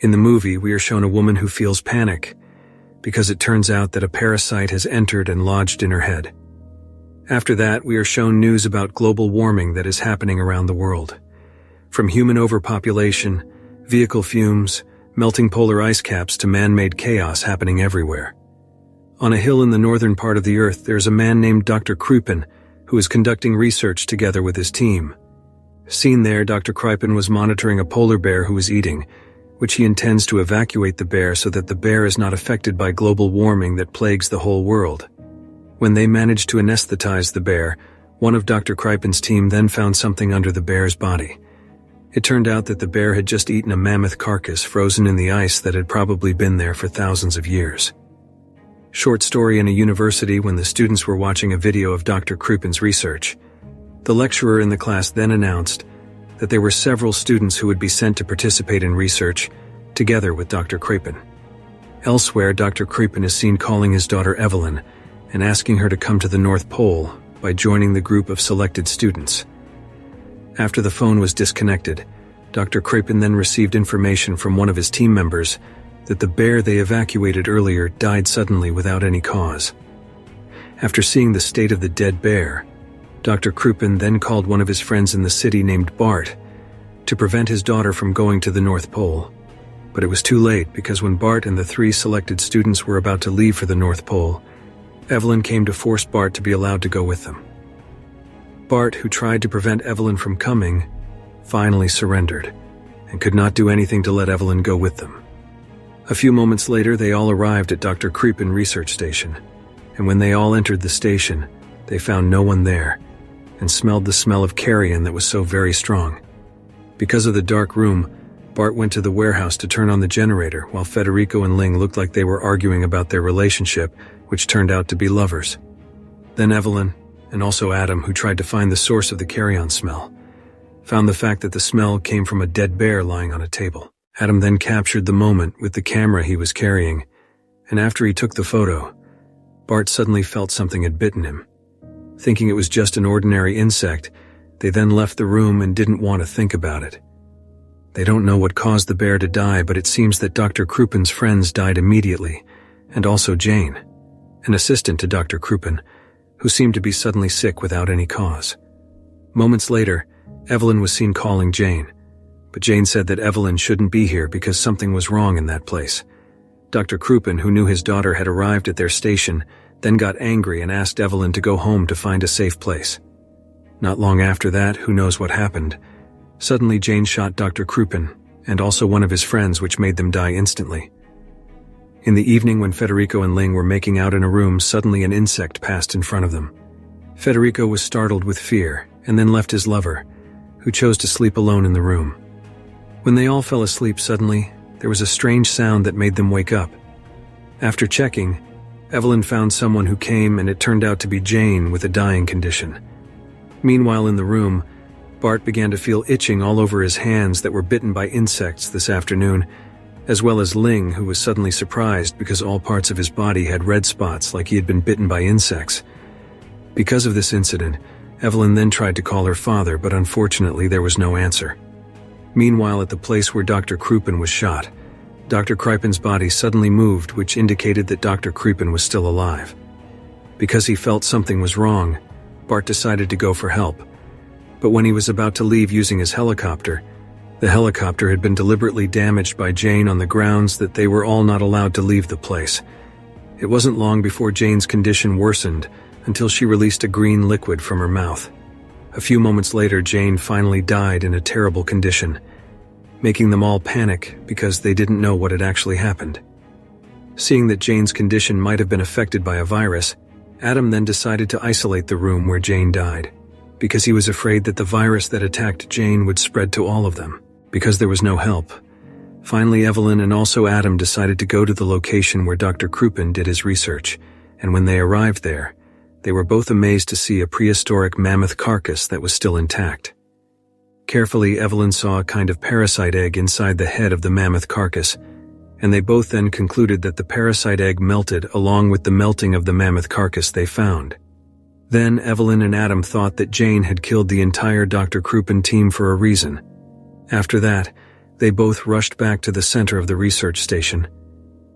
In the movie, we are shown a woman who feels panic because it turns out that a parasite has entered and lodged in her head. After that, we are shown news about global warming that is happening around the world. From human overpopulation, vehicle fumes, melting polar ice caps to man-made chaos happening everywhere. On a hill in the northern part of the Earth, there is a man named Dr. Krupin who is conducting research together with his team. Seen there, Dr. Krupin was monitoring a polar bear who was eating, which he intends to evacuate the bear so that the bear is not affected by global warming that plagues the whole world. When they managed to anesthetize the bear, one of Dr. Krupin's team then found something under the bear's body. It turned out that the bear had just eaten a mammoth carcass frozen in the ice that had probably been there for thousands of years. Short story in a university when the students were watching a video of Dr. Krupin's research. The lecturer in the class then announced that there were several students who would be sent to participate in research together with Dr. Krupin. Elsewhere, Dr. Krupin is seen calling his daughter Evelyn and asking her to come to the North Pole by joining the group of selected students. After the phone was disconnected, Dr. Krupin then received information from one of his team members that the bear they evacuated earlier died suddenly without any cause. After seeing the state of the dead bear, Dr. Krupin then called one of his friends in the city named Bart to prevent his daughter from going to the North Pole. But it was too late because when Bart and the 3 selected students were about to leave for the North Pole, Evelyn came to force Bart to be allowed to go with them. Bart, who tried to prevent Evelyn from coming, finally surrendered and could not do anything to let Evelyn go with them. A few moments later, they all arrived at Dr. Krupin research station, and when they all entered the station, they found no one there and smelled the smell of carrion that was so very strong. Because of the dark room, Bart went to the warehouse to turn on the generator while Federico and Ling looked like they were arguing about their relationship, which turned out to be lovers. Then Evelyn, and also Adam, who tried to find the source of the carrion smell, found the fact that the smell came from a dead bear lying on a table. Adam then captured the moment with the camera he was carrying, and after he took the photo, Bart suddenly felt something had bitten him. Thinking it was just an ordinary insect, they then left the room and didn't want to think about it. They don't know what caused the bear to die, but it seems that Dr. Krupin's friends died immediately, and also Jane, an assistant to Dr. Krupin, who seemed to be suddenly sick without any cause. Moments later, Evelyn was seen calling Jane, but Jane said that Evelyn shouldn't be here because something was wrong in that place. Dr. Krupin, who knew his daughter had arrived at their station, then got angry and asked Evelyn to go home to find a safe place. Not long after that, who knows what happened, suddenly Jane shot Dr. Krupin and also one of his friends, which made them die instantly. In the evening when Federico and Ling were making out in a room, suddenly an insect passed in front of them. Federico was startled with fear and then left his lover, who chose to sleep alone in the room. When they all fell asleep suddenly, there was a strange sound that made them wake up. After checking, Evelyn found someone who came, and it turned out to be Jane with a dying condition. Meanwhile in the room, Bart began to feel itching all over his hands that were bitten by insects this afternoon, as well as Ling, who was suddenly surprised because all parts of his body had red spots like he had been bitten by insects. Because of this incident, Evelyn then tried to call her father, but unfortunately there was no answer. Meanwhile, at the place where Dr. Krupin was shot, Dr. Krupin's body suddenly moved, which indicated that Dr. Krupin was still alive. Because he felt something was wrong, Bart decided to go for help. But when he was about to leave using his helicopter, the helicopter had been deliberately damaged by Jane on the grounds that they were all not allowed to leave the place. It wasn't long before Jane's condition worsened until she released a green liquid from her mouth. A few moments later, Jane finally died in a terrible condition, making them all panic because they didn't know what had actually happened. Seeing that Jane's condition might have been affected by a virus, Adam then decided to isolate the room where Jane died, because he was afraid that the virus that attacked Jane would spread to all of them. Because there was no help, finally Evelyn and also Adam decided to go to the location where Dr. Krupin did his research, and when they arrived there, they were both amazed to see a prehistoric mammoth carcass that was still intact. Carefully, Evelyn saw a kind of parasite egg inside the head of the mammoth carcass, and they both then concluded that the parasite egg melted along with the melting of the mammoth carcass they found. Then Evelyn and Adam thought that Jane had killed the entire Dr. Krupin team for a reason. After that, They both rushed back to the center of the research station.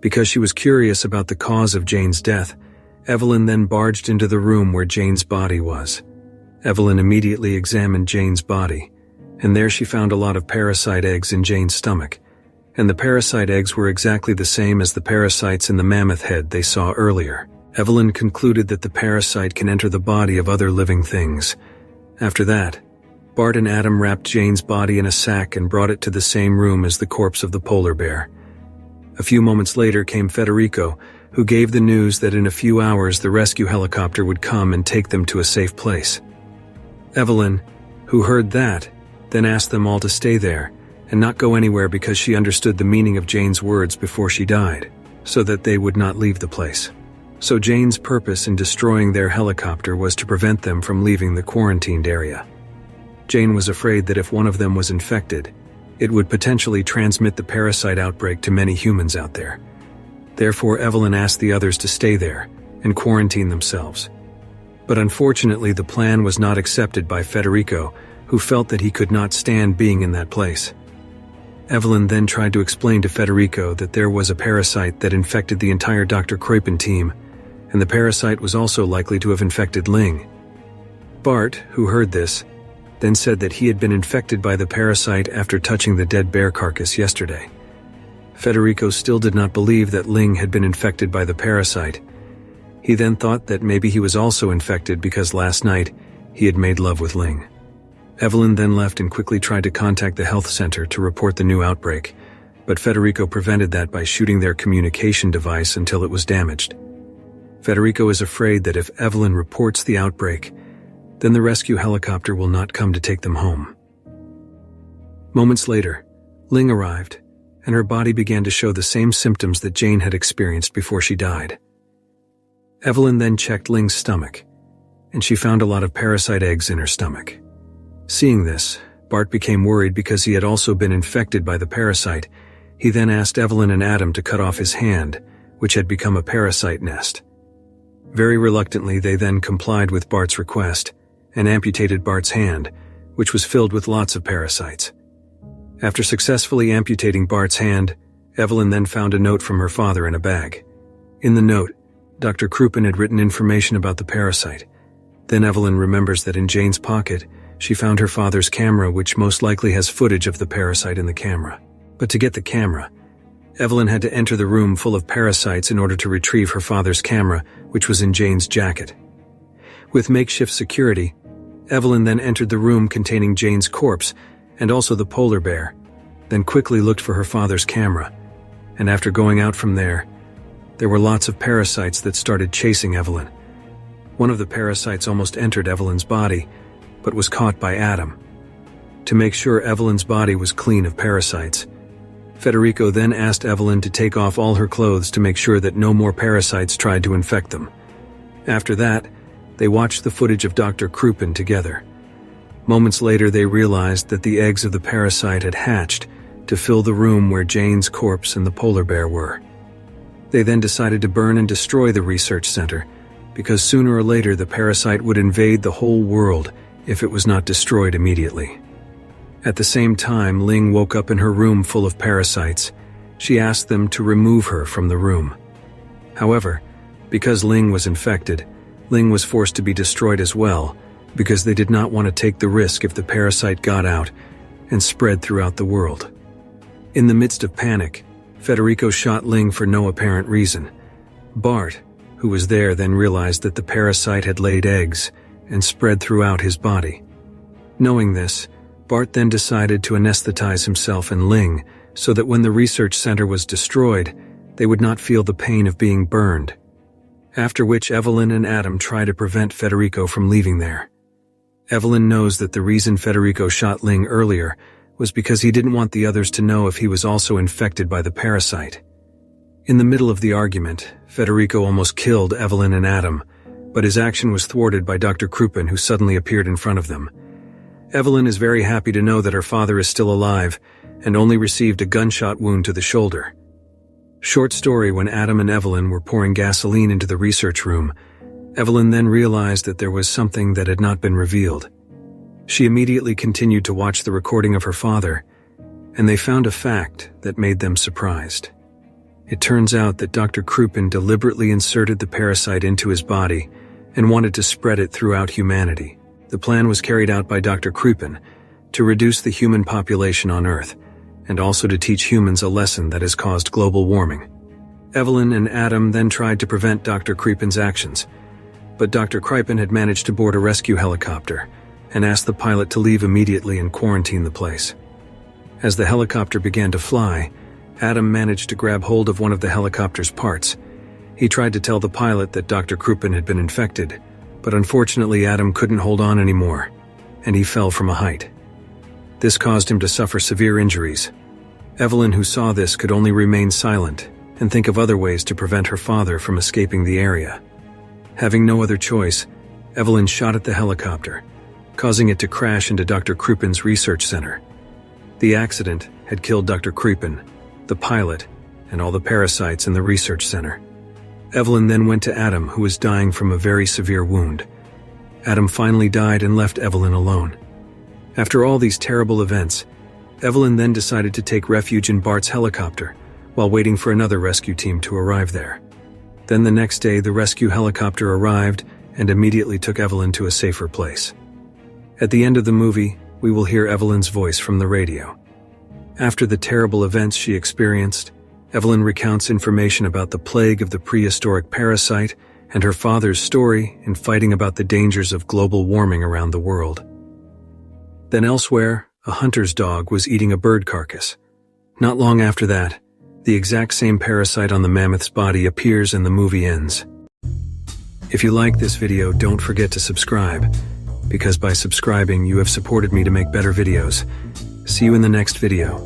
Because she was curious about the cause of Jane's death, Evelyn then barged into the room where Jane's body was. Evelyn immediately examined Jane's body, and there she found a lot of parasite eggs in Jane's stomach, and the parasite eggs were exactly the same as the parasites in the mammoth head they saw earlier. Evelyn concluded that the parasite can enter the body of other living things. After that, Bart and Adam wrapped Jane's body in a sack and brought it to the same room as the corpse of the polar bear. A few moments later came Federico, who gave the news that in a few hours the rescue helicopter would come and take them to a safe place. Evelyn, who heard that, then asked them all to stay there and not go anywhere because she understood the meaning of Jane's words before she died, so that they would not leave the place. So Jane's purpose in destroying their helicopter was to prevent them from leaving the quarantined area. Jane was afraid that if one of them was infected, it would potentially transmit the parasite outbreak to many humans out there. Therefore, Evelyn asked the others to stay there and quarantine themselves. But unfortunately, the plan was not accepted by Federico, who felt that he could not stand being in that place. Evelyn then tried to explain to Federico that there was a parasite that infected the entire Dr. Krupin team, and the parasite was also likely to have infected Ling. Bart, who heard this, then said that he had been infected by the parasite after touching the dead bear carcass yesterday. Federico still did not believe that Ling had been infected by the parasite. He then thought that maybe he was also infected because last night he had made love with Ling. Evelyn then left and quickly tried to contact the health center to report the new outbreak, but Federico prevented that by shooting their communication device until it was damaged. Federico is afraid that if Evelyn reports the outbreak, then the rescue helicopter will not come to take them home. Moments later, Ling arrived, and her body began to show the same symptoms that Jane had experienced before she died. Evelyn then checked Ling's stomach, and she found a lot of parasite eggs in her stomach. Seeing this, Bart became worried because he had also been infected by the parasite. He then asked Evelyn and Adam to cut off his hand, which had become a parasite nest. Very reluctantly, they then complied with Bart's request and amputated Bart's hand, which was filled with lots of parasites. After successfully amputating Bart's hand, Evelyn then found a note from her father in a bag. In the note, Dr. Krupin had written information about the parasite. Then Evelyn remembers that in Jane's pocket, she found her father's camera, which most likely has footage of the parasite in the camera. But to get the camera, Evelyn had to enter the room full of parasites in order to retrieve her father's camera, which was in Jane's jacket. With makeshift security, Evelyn then entered the room containing Jane's corpse and also the polar bear, then quickly looked for her father's camera, and after going out from there were lots of parasites that started chasing Evelyn. One of the parasites almost entered Evelyn's body, but was caught by Adam. To make sure Evelyn's body was clean of parasites, Federico then asked Evelyn to take off all her clothes to make sure that no more parasites tried to infect them. After that, they watched the footage of Dr. Krupin together. Moments later, they realized that the eggs of the parasite had hatched to fill the room where Jane's corpse and the polar bear were. They then decided to burn and destroy the research center, because sooner or later the parasite would invade the whole world if it was not destroyed immediately. At the same time, Ling woke up in her room full of parasites. She asked them to remove her from the room. However, because Ling was infected, Ling was forced to be destroyed as well, because they did not want to take the risk if the parasite got out and spread throughout the world. In the midst of panic, Federico shot Ling for no apparent reason. Bart, who was there, then realized that the parasite had laid eggs and spread throughout his body. Knowing this, Bart then decided to anesthetize himself and Ling so that when the research center was destroyed, they would not feel the pain of being burned. After which Evelyn and Adam try to prevent Federico from leaving there. Evelyn knows that the reason Federico shot Ling earlier was because he didn't want the others to know if he was also infected by the parasite. In the middle of the argument, Federico almost killed Evelyn and Adam, but his action was thwarted by Dr. Krupin, who suddenly appeared in front of them. Evelyn is very happy to know that her father is still alive and only received a gunshot wound to the shoulder. Short story: when Adam and Evelyn were pouring gasoline into the research room, Evelyn then realized that there was something that had not been revealed. She immediately continued to watch the recording of her father, and they found a fact that made them surprised. It turns out that Dr. Krupin deliberately inserted the parasite into his body and wanted to spread it throughout humanity. The plan was carried out by Dr. Krupin to reduce the human population on Earth, and also to teach humans a lesson that has caused global warming. Evelyn and Adam then tried to prevent Dr. Krupin's actions, but Dr. Krupin had managed to board a rescue helicopter and asked the pilot to leave immediately and quarantine the place. As the helicopter began to fly, Adam managed to grab hold of one of the helicopter's parts. He tried to tell the pilot that Dr. Krupin had been infected, but unfortunately Adam couldn't hold on anymore, and he fell from a height. This caused him to suffer severe injuries. Evelyn, who saw this, could only remain silent and think of other ways to prevent her father from escaping the area. Having no other choice, Evelyn shot at the helicopter, causing it to crash into Dr. Krupin's research center. The accident had killed Dr. Krupin, the pilot, and all the parasites in the research center. Evelyn then went to Adam, who was dying from a very severe wound. Adam finally died and left Evelyn alone. After all these terrible events, Evelyn then decided to take refuge in Bart's helicopter while waiting for another rescue team to arrive there. Then the next day, the rescue helicopter arrived and immediately took Evelyn to a safer place. At the end of the movie, we will hear Evelyn's voice from the radio. After the terrible events she experienced, Evelyn recounts information about the plague of the prehistoric parasite and her father's story in fighting about the dangers of global warming around the world. Then elsewhere, a hunter's dog was eating a bird carcass. Not long after that, the exact same parasite on the mammoth's body appears and the movie ends. If you like this video, don't forget to subscribe, because by subscribing you have supported me to make better videos. See you in the next video.